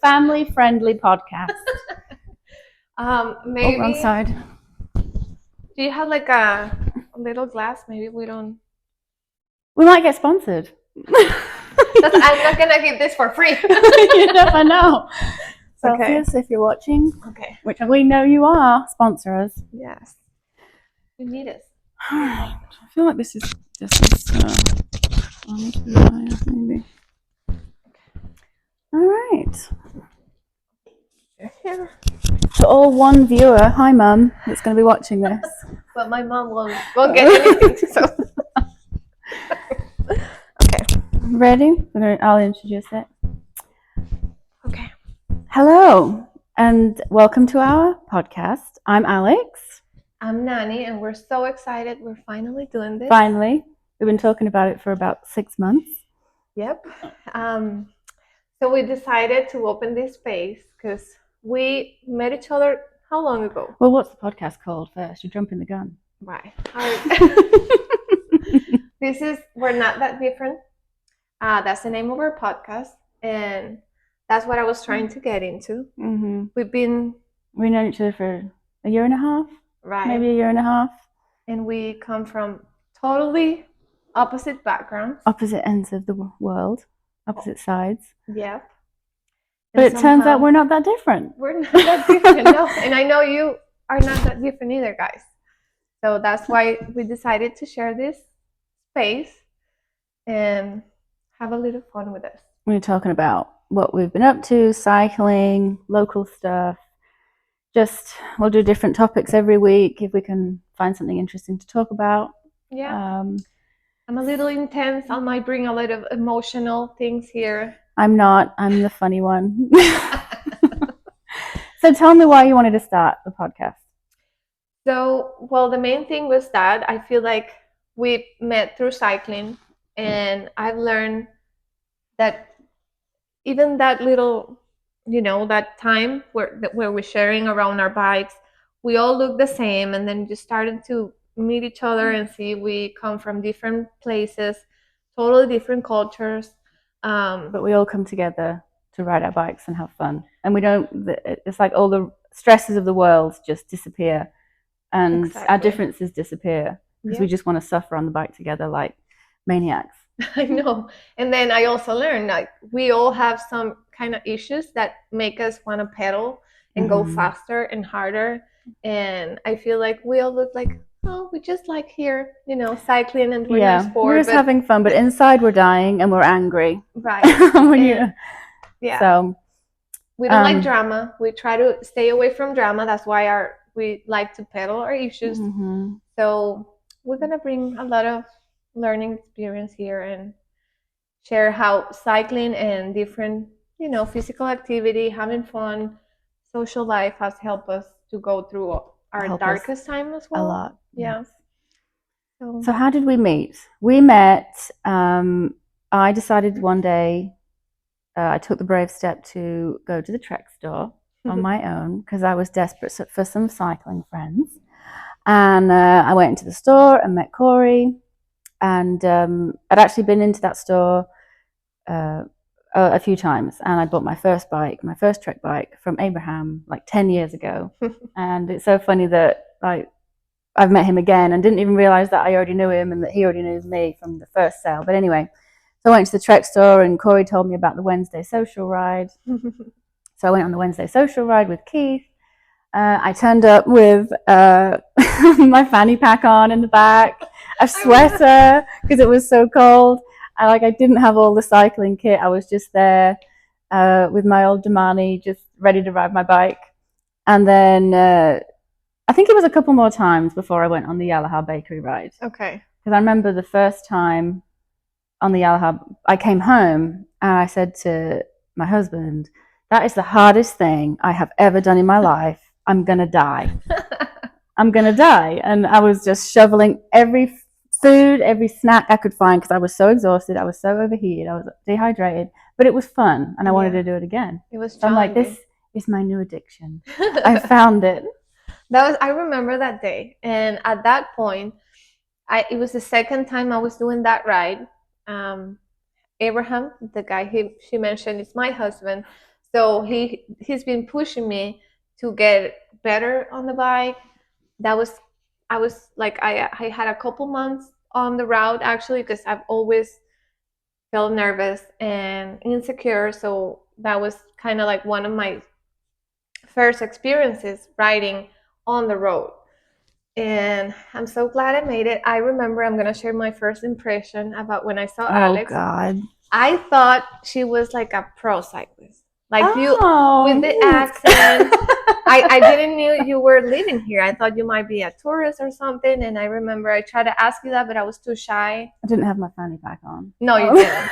family-friendly podcast. Maybe. Oh, wrong side. Do you have like a little glass? Maybe we don't. We might get sponsored. I'm not gonna give this for free. You never know. Okay. Celsius, if you're watching, Okay. which we know you are, sponsor us. Yes. You need it. I feel like this is maybe. All right. Here. For all one viewer, hi mum, that's going to be watching this. But my mom won't get anything. So. Okay. Ready? I'll introduce it. Okay. Hello, and welcome to our podcast. I'm Alex. I'm Nani, and we're so excited. We're finally doing this. Finally. We've been talking about it for about 6 months. Yep. So we decided to open this space because we met each other how long ago? Well, what's the podcast called first? You're jumping the gun. Right. We're Not That Different. That's the name of our podcast, and that's what I was trying to get into. Mm-hmm. We've known each other for a year and a half, right? Maybe a year and a half. And we come from totally opposite backgrounds, opposite ends of the world, opposite sides. Yep. But it turns out we're not that different. We're not that different, no. And I know you are not that different either, guys. So that's why we decided to share this space and have a little fun with us. We're talking about what we've been up to, cycling, local stuff. We'll do different topics every week if we can find something interesting to talk about. Yeah. I'm a little intense. I might bring a lot of emotional things here. I'm not. I'm the funny one. So tell me why you wanted to start the podcast. So, well, the main thing was that I feel like we met through cycling, and I've learned that even that little, that time where we're sharing around our bikes, we all look the same, and then just started to meet each other and see we come from different places, totally different cultures. But we all come together to ride our bikes and have fun. And it's like all the stresses of the world just disappear, and exactly. Our differences disappear because we just want to suffer on the bike together like maniacs. I know. And then I also learned like we all have some kind of issues that make us want to pedal and go faster and harder. And I feel like we all look like, oh, we just like here, cycling and doing our sport. We're just having fun, but inside we're dying and we're angry. Right. Yeah. So we don't like drama. We try to stay away from drama. That's why we like to pedal our issues. Mm-hmm. So we're gonna bring a lot of learning experience here and share how cycling and different, physical activity, having fun, social life has helped us to go through our darkest time as well. A lot. Yeah. So how did we meet? We met, I decided one day, I took the brave step to go to the Trek store on my own because I was desperate for some cycling friends. And I went into the store and met Corey. And I'd actually been into that store a few times, and I bought my first Trek bike from Abraham like 10 years ago. And it's so funny that I've met him again and didn't even realize that I already knew him and that he already knew me from the first sale. But anyway, so I went to the Trek store and Corey told me about the Wednesday social ride. So I went on the Wednesday social ride with Keith. I turned up with my fanny pack on in the back, a sweater because it was so cold. I didn't have all the cycling kit. I was just there with my old Damani, just ready to ride my bike. And then I think it was a couple more times before I went on the Yalaha Bakery ride. Okay. Because I remember the first time on the Yalaha, I came home and I said to my husband, "That is the hardest thing I have ever done in my life. I'm going to die. I'm going to die." And I was just shoveling every food, every snack I could find because I was so exhausted. I was so overheated. I was dehydrated. But it was fun, and I wanted to do it again. It was so I'm like, this is my new addiction. I found it. I remember that day. And at that point, it was the second time I was doing that ride. Abraham, the guy she mentioned, is my husband. So he's been pushing me to get better on the bike. That was I was like I had a couple months on the route actually because I've always felt nervous and insecure. So that was kind of like one of my first experiences riding on the road. And I'm so glad I made it. I remember I'm gonna share my first impression about when I saw Alex. God. I thought she was like a pro cyclist. Like you with the neat. accent. I didn't know you were living here. I thought you might be a tourist or something. And I remember I tried to ask you that, but I was too shy. I didn't have my fanny pack on. No, you didn't.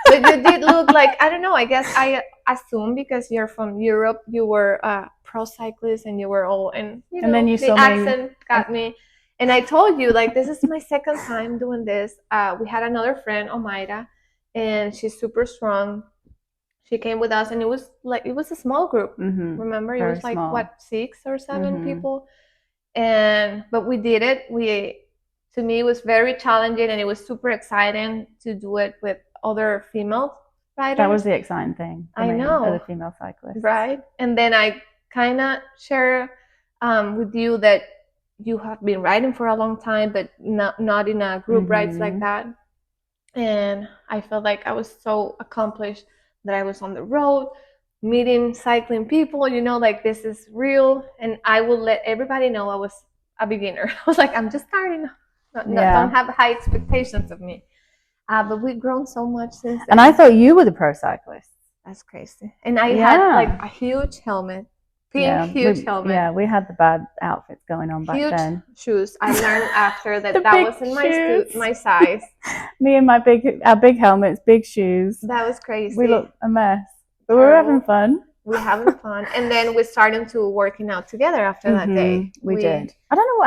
But you did look like, I don't know, I guess I assume because you're from Europe, you were a pro cyclist and you were all, and you know, And then you the saw accent me. got me. And I told you, like, this is my second time doing this. We had another friend, Omaira, and she's super strong. She came with us, and it was like, it was a small group. Remember, it was like, small. what, 6 or 7 people? And, but we did it. To me, it was very challenging, and it was super exciting to do it with other female riders. That was the exciting thing for I me, know. other female cyclists. Right. And then I kind of share with you that you have been riding for a long time, but not in a group rides like that. And I felt like I was so accomplished that I was on the road, meeting cycling people, you know, like this is real. And I will let everybody know I was a beginner. I was like, I'm just starting. Don't have high expectations of me. But we've grown so much since then. And I thought you were the pro cyclist. That's crazy. And I had like a huge helmet, huge helmet. Yeah, we had the bad outfits going on back then. Shoes. I learned after that wasn't my size. Me and our big helmets, big shoes. That was crazy. We looked a mess, but we were having fun. We're having fun, and then we started to working out together after that day. We did. I don't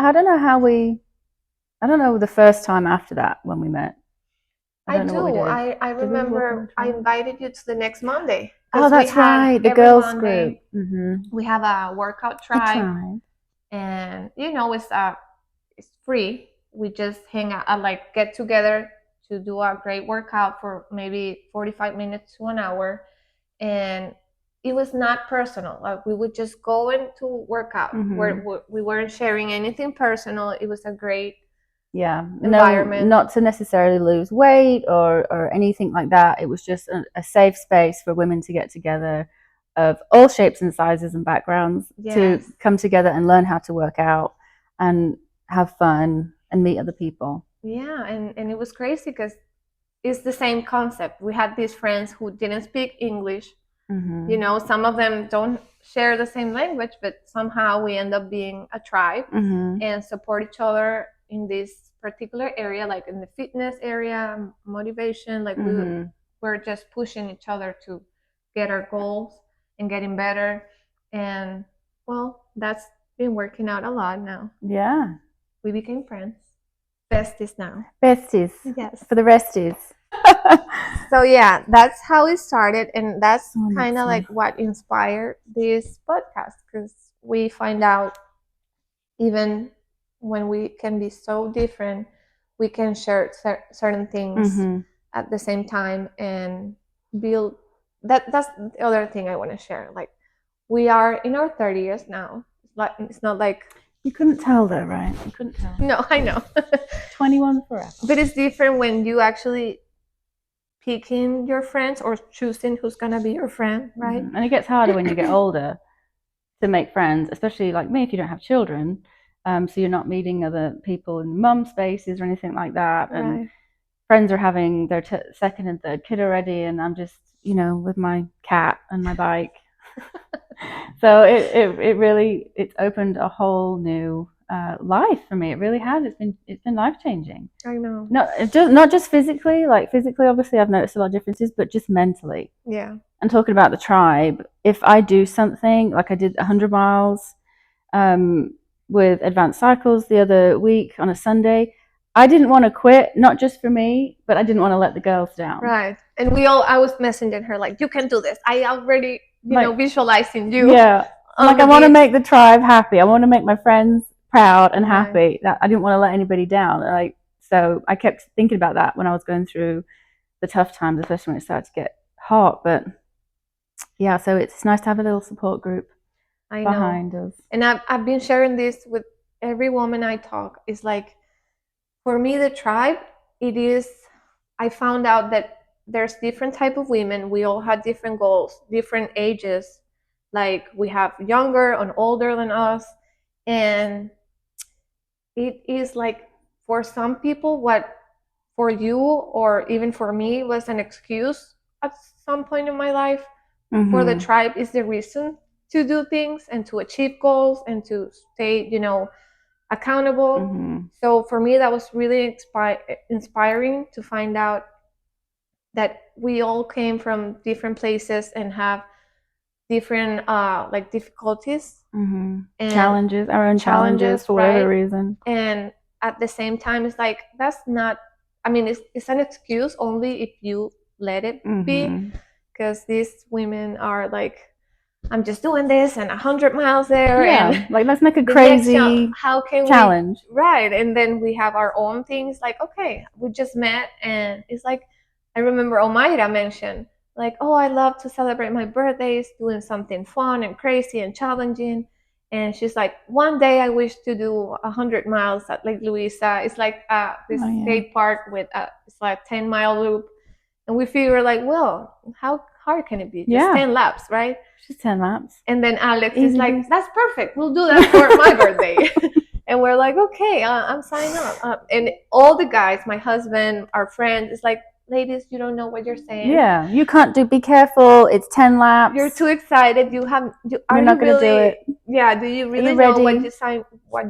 know the first time after that when we met. I do. I remember I invited you to the next Monday. Oh, that's right. The girls Monday, group. We have a workout tribe. And you know, it's free. We just hang out, like get together to do a great workout for maybe 45 minutes to an hour. And it was not personal. Like we would just go into workout where we weren't sharing anything personal. It was a great environment. Not to necessarily lose weight or anything like that. It was just a safe space for women to get together of all shapes and sizes and backgrounds to come together and learn how to work out and have fun and meet other people. Yeah, and it was crazy because it's the same concept. We had these friends who didn't speak English. You know, some of them don't share the same language, but somehow we end up being a tribe and support each other in this particular area, like in the fitness area, motivation. Like we're just pushing each other to get our goals and getting better. And well, that's been working out a lot now. Yeah. We became friends. Besties now. Besties. Yes. For the resties. So yeah, that's how it started, and that's kind of like what inspired this podcast, because we find out even when we can be so different, we can share certain things at the same time and build. That's the other thing I want to share. Like we are in our 30s now. It's not like you couldn't tell though, right? You couldn't tell. No, I know. 21 forever. But it's different when you actually picking your friends or choosing who's gonna be your friend, right? And it gets harder when you get older to make friends, especially like me if you don't have children. So you're not meeting other people in mum spaces or anything like that. And friends are having their second and third kid already, and I'm just, with my cat and my bike. So it's opened a whole new life for me. It really has. It's been life changing. I know. Not just physically. Like physically, obviously, I've noticed a lot of differences, but just mentally. Yeah. And talking about the tribe, if I do something like I did 100 miles with Advanced Cycles the other week on a Sunday, I didn't want to quit, not just for me, but I didn't want to let the girls down. Right. And I was messaging her like, you can do this. I already, visualizing you. Yeah. Like I want to make the tribe happy. I want to make my friends proud and happy. That I didn't want to let anybody down. So I kept thinking about that when I was going through the tough times, especially when it started to get hot. But Yeah, so it's nice to have a little support group I know. behind us. And I've been sharing this with every woman I talk. It's like, for me, the tribe, it is, I found out that there's different type of women. We all had different goals, different ages. Like we have younger and older than us. And it is like, for some people, what for you or even for me was an excuse at some point in my life, for the tribe is the reason to do things and to achieve goals and to stay, accountable. So for me, that was really inspiring to find out that we all came from different places and have different like difficulties and and our own challenges for whatever right? reason. And at the same time, it's like, that's not, I mean, it's an excuse only if you let it be, because these women are like, I'm just doing this and 100 miles there, and like let's make a the crazy how can challenge. Right? And then we have our own things. Like, okay, we just met, and it's like, I remember Omaira mentioned, like, oh, I love to celebrate my birthdays doing something fun and crazy and challenging. And she's like, one day I wish to do 100 miles at Lake Louisa. It's like this state park with it's like 10-mile loop. And we figure like, well, how hard can it be? Just 10 laps, right? Just 10 laps. And then Alex is like, that's perfect. We'll do that for my birthday. And we're like, okay, I'm signing up. And all the guys, my husband, our friends, it's like, ladies, you don't know what you're saying. Yeah, you can't do. Be careful. It's 10 laps. You're too excited. You're not going to do it. Yeah. Do you really know what you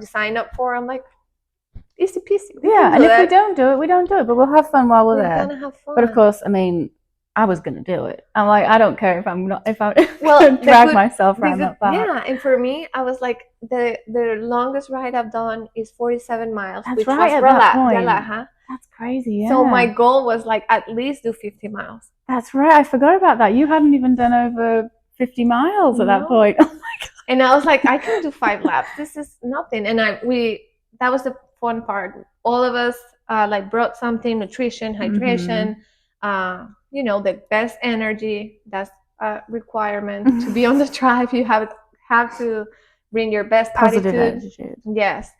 sign up for? I'm like, easy peasy. Yeah, and if we don't do it, we don't do it. But we'll have fun while we're there. We're gonna have fun. But of course, I mean, I was gonna do it. I'm like, I don't care if I'm drag myself around that back. Yeah, and for me, I was like, the longest ride I've done is 47 miles. That's which right, was at that point. Huh? That's crazy. Yeah. So my goal was like at least do 50 miles. That's right. I forgot about that. You hadn't even done over 50 miles at that point. Oh my God. And I was like, I can do 5 laps. This is nothing. And that was the fun part. All of us like brought something: nutrition, hydration, the best energy. That's a requirement to be on the tribe. You have to bring your best positive attitude. Yes.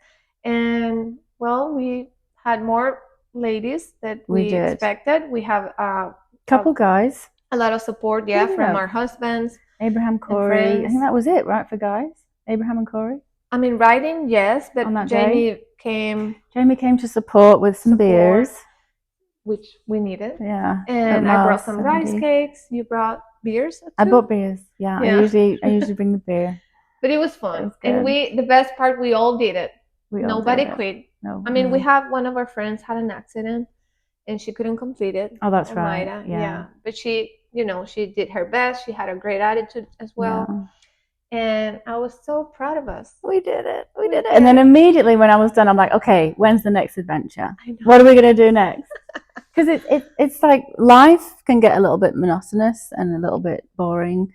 And well, we had more ladies that we expected. We have a couple guys. A lot of support, from our husbands. Abraham, Corey. I think that was it, right, for guys? Abraham and Corey. I mean, riding, yes, but Jamie came to support with some beers, which we needed. Yeah, and I brought some rice cakes. You brought beers too? I brought beers. Yeah. I usually bring the beer. But it was fun, and the best part, we all did it. Nobody quit. No, I mean, we have one of our friends had an accident, and she couldn't complete it. Oh, that's right. Yeah, but she, she did her best. She had a great attitude as well. Yeah. And I was so proud of us. We did it. And then immediately when I was done, I'm like, okay, when's the next adventure? What are we going to do next? Because it's like life can get a little bit monotonous and a little bit boring.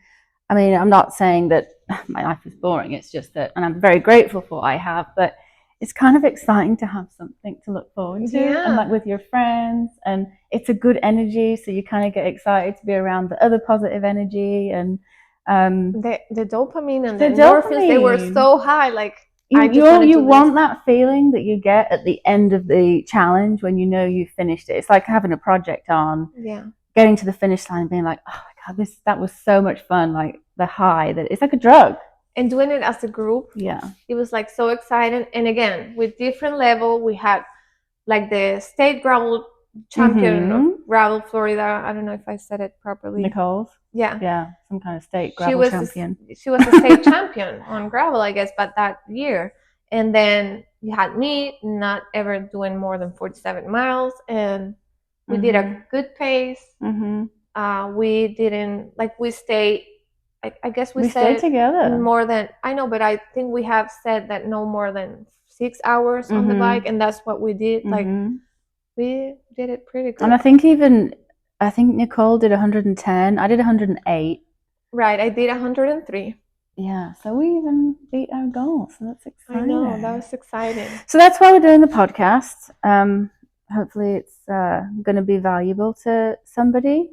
I mean, I'm not saying that my life is boring. It's just that, and I'm very grateful for what I have, but it's kind of exciting to have something to look forward to, and like with your friends, and it's a good energy, so you kind of get excited to be around the other positive energy. And the dopamine and the endorphins, they were so high. Like you want that feeling that you get at the end of the challenge when you know you've finished it. It's like having a project on, getting to the finish line and being like, oh my God, that was so much fun. Like the high, that it's like a drug. And doing it as a group, it was like so exciting. And again, with different level, we had like the state gravel champion of gravel Florida. I don't know if I said it properly. Nicole's. Yeah, some kind of state gravel champion. She was a state champion on gravel, I guess, but that year. And then you had me, not ever doing more than 47 miles, and we did a good pace. We didn't we stayed. I guess we stayed together more than I know, but I think we have said that no more than 6 hours on the bike, and that's what we did. Like we did it pretty good. And I think Nicole did 110. I did 108. Right, I did 103. Yeah, so we even beat our goal. So that's exciting. I know, that was exciting. So that's why we're doing the podcast. Hopefully, it's going to be valuable to somebody.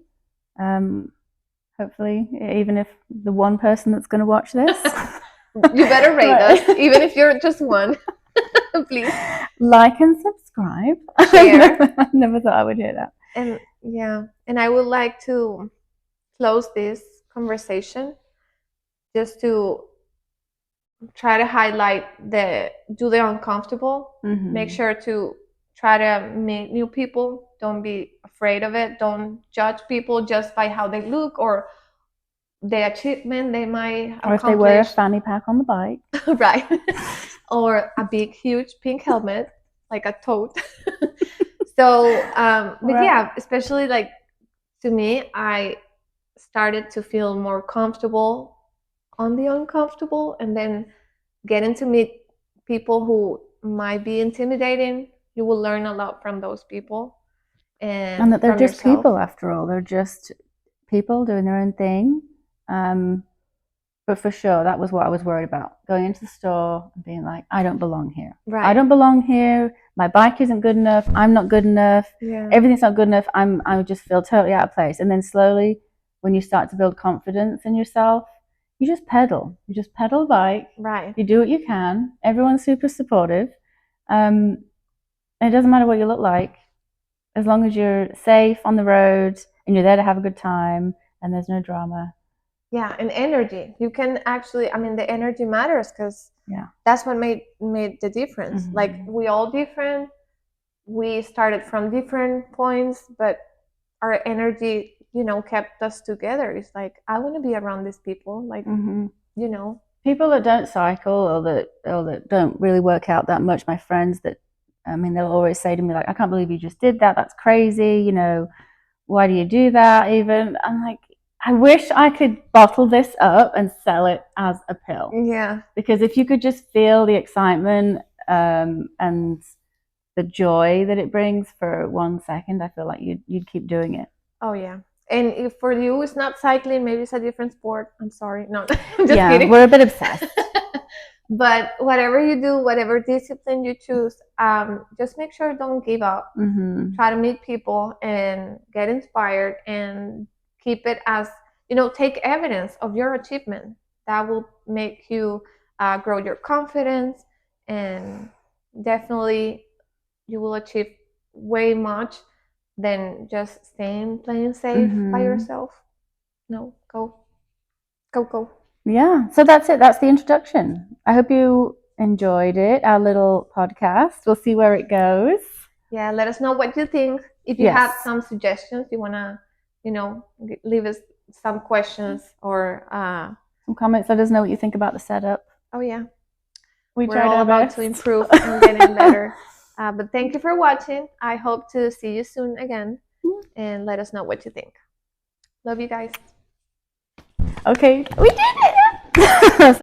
hopefully, even if the one person that's going to watch this. You better rate us, even if you're just one. Please. Like and subscribe. Share. I never thought I would hear that. And yeah, and I would like to close this conversation just to try to highlight do the uncomfortable. Make sure to try to meet new people. Don't be afraid of it. Don't judge people just by how they look or the achievement they might accomplish. Or if they wear a fanny pack on the bike. Right. Or a big, huge pink helmet, like a tote. So, but yeah, especially like to me, I started to feel more comfortable on the uncomfortable, and then getting to meet people who might be intimidating. You will learn a lot from those people, and that they're from just yourself. people after all. They're just people doing their own thing. But for sure, that was what I was worried about. Going into the store and being like, I don't belong here. Right. I don't belong here. My bike isn't good enough. I'm not good enough. Yeah. Everything's not good enough. I just feel totally out of place. And then slowly, when you start to build confidence in yourself, you just pedal. You just pedal a bike. Right. You do what you can. Everyone's super supportive. And it doesn't matter what you look like, as long as you're safe on the road and you're there to have a good time and there's no drama. Yeah, and energy. You can actually, I mean, the energy matters because that's what made the difference. Like, we all different. We started from different points, but our energy, kept us together. It's like, I want to be around these people. Like, people that don't cycle or that don't really work out that much. My friends that, they'll always say to me like, I can't believe you just did that. That's crazy. Why do you do that? Even I'm like, I wish I could bottle this up and sell it as a pill. Yeah. Because if you could just feel the excitement and the joy that it brings for 1 second, I feel like you'd keep doing it. Oh yeah. And if for you it's not cycling, maybe it's a different sport. I'm sorry. No, I'm just yeah, kidding. We're a bit obsessed. But whatever you do, whatever discipline you choose, just make sure don't give up. Try to meet people and get inspired and keep it as, take evidence of your achievement. That will make you grow your confidence, and definitely you will achieve way much than just playing safe by yourself. No, go. Yeah, so that's it. That's the introduction. I hope you enjoyed it, our little podcast. We'll see where it goes. Yeah, let us know what you think. If you have some suggestions, you want to, leave us some questions or some comments. Let us know what you think about the setup. Oh, yeah. We're all about to improve and getting better. But thank you for watching. I hope to see you soon again. And let us know what you think. Love you guys. Okay, we did it!